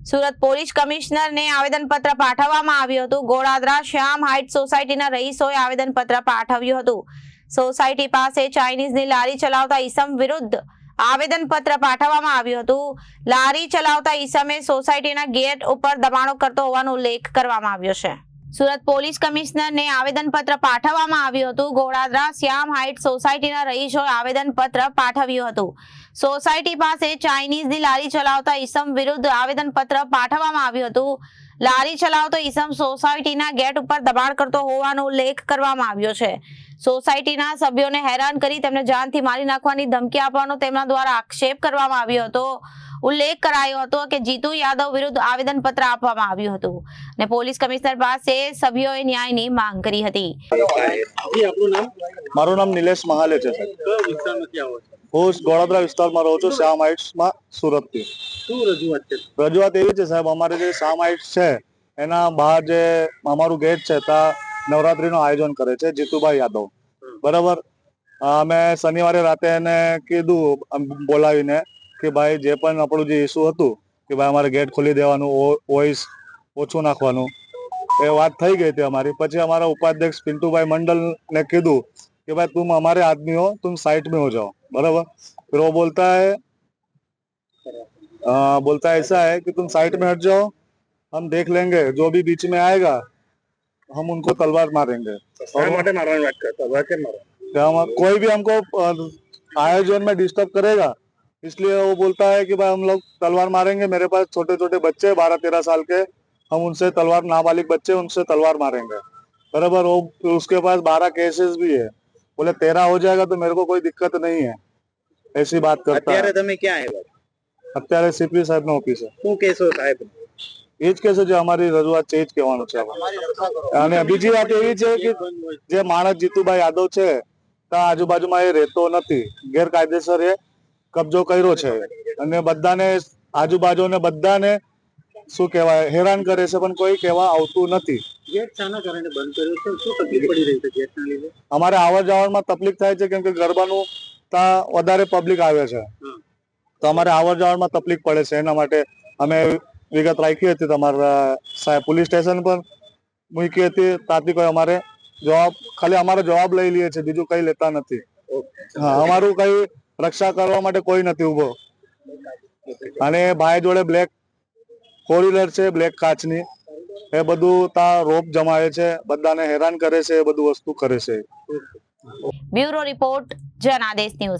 Surat police કમિશનરને આવેદનપત્ર પાઠવવામાં આવ્યું હતું। ગોળાદરા શ્યામ હાઇટ સોસાયટીના રહીશોએ આવેદનપત્ર પાઠવ્યું હતું। સોસાયટી પાસે ચાઇનીઝની લારી ચલાવતા ઈસમ વિરુદ્ધ આવેદનપત્ર પાઠવવામાં આવ્યું હતું। લારી ચલાવતા ઈસમે સોસાયટીના ગેટ ઉપર દબાણો કરતો હોવાનો ઉલ્લેખ કરવામાં આવ્યો છે। સુરત પોલીસ કમિશનરને આવેદનપત્ર પાઠવવામાં આવ્યું હતું। ગોળાદરા શ્યામ હાઇટ સોસાયટીના રહીશોએ આવેદનપત્ર પાઠવ્યું હતું। સોસાયટી પાસે ચાઇનીઝની લારી ચલાવતા ઈસમ વિરુદ્ધ આવેદનપત્ર પાઠવવામાં આવ્યું હતું। લારી ચલાવતો ઈસમ સોસાયટીના ગેટ ઉપર દબાણ કરતો હોવાનો ઉલ્લેખ કરવામાં આવ્યો છે। સોસાયટીના સભ્યોને હેરાન કરી તેમને જાનથી મારી નાખવાની ધમકી આપવાનો તેમના દ્વારા આક્ષેપ કરવામાં આવ્યો હતો। ઉલ્લેખ કરાયો હતો કે જીતુ યાદવ વિરુદ્ધ આવેદનપત્ર આપવામાં આવ્યું હતું અને પોલીસ કમિશનર પાસે સભ્યોએ ન્યાયની માંગ કરી હતી। મારું નામ નિલેશ મહાલે છે સાહેબ। હું ગોળાદરા વિસ્તારમાં રહું છું, શ્યામ હાઇટ્સમાં, સુરતથી। શું રજૂઆત છે? રજૂઆત એવી છે સાહેબ, અમારે જે શ્યામ હાઇટ્સ છે એના બહાર જે અમારું ગેટ છે ત્યાં નવરાત્રીનું આયોજન કરે છે જીતુભાઈ યાદવ, બરાબર। અમે શનિવારે રાતે એને કીધું બોલાવીને કે ભાઈ જે પણ આપણું જે ઇસ્યુ હતું કે ભાઈ અમારે ગેટ ખોલી દેવાનું, વોઇસ ઓછું નાખવાનું, એ વાત થઈ ગઈ હતી અમારી। પછી અમારા ઉપાધ્યક્ષ પિન્ટુભાઈ મંડल ने કીધું कि भाई तुम हमारे आदमी हो, तुम साइड में हो जाओ, बराबर। फिर वो बोलता है ऐसा है कि तुम साइड में हट जाओ, हम देख लेंगे, जो भी बीच में आएगा हम उनको तलवार मारेंगे। कोई भी हमको आयोजन में डिस्टर्ब करेगा इसलिए वो बोलता है कि भाई हम लोग तलवार मारेंगे। मेरे पास छोटे छोटे बच्चे 12-13 साल के, हम उनसे तलवार, नाबालिग बच्चे, उनसे तलवार मारेंगे, बराबर। वो उसके पास 12 केसेस भी है। बोले 13 हो जाएगा तो मेरे को कोई दिक्कत नहीं है, ऐसी बात करता है। તમે ક્યાં આવ્યા? અત્યારે સીપી સાહેબ નો ઓફિસ છે। શું કેસો સાહેબ? એ જ કેસો જે અમારી રજૂઆત છે એ જ કહેવાનું છે। અને બીજી વાત એવી છે કે જે માણસ જીતુભાઈ યાદવ છે ત્યાં આજુબાજુમાં એ રહેતો નથી, ગેરકાયદેસર એ કબજો કર્યો છે અને બધાને આજુબાજુને બધાને શું કહેવાય હેરાન કરે છે, પણ કોઈ કહેવા આવતું નથી। ગેટ શાના કારણે બંધ કર્યો છે? શું તકલીફ પડી રહી છે ગેટના લીધે? અમારે આવર જાવરમાં તકલીફ થાય છે કેમ કે ગરબાનું ત્યાં વધારે પબ્લિક આવે છે તો અમારે આવર જાવરમાં તકલીફ પડે છે। એના માટે અમે વિગત રાખી હતી, તમારા સાહેબ પોલીસ સ્ટેશન પર મૂકી હતી, ત્યાંથી કોઈ અમારે જવાબ, ખાલી અમારો જવાબ લઈ લઈએ છે, બીજું કઈ લેતા નથી। હા, અમારું કઈ રક્ષા કરવા માટે કોઈ નથી ઉભો। અને ભાઈ જોડે બ્લેક ફોર વ્હીલર છે, બ્લેક કાચની, એ બધું ત્યાં રોપ જમાવે છે, બધાને હેરાન કરે છે, એ બધું વસ્તુ કરે છે। Bureau report, Janadesh news.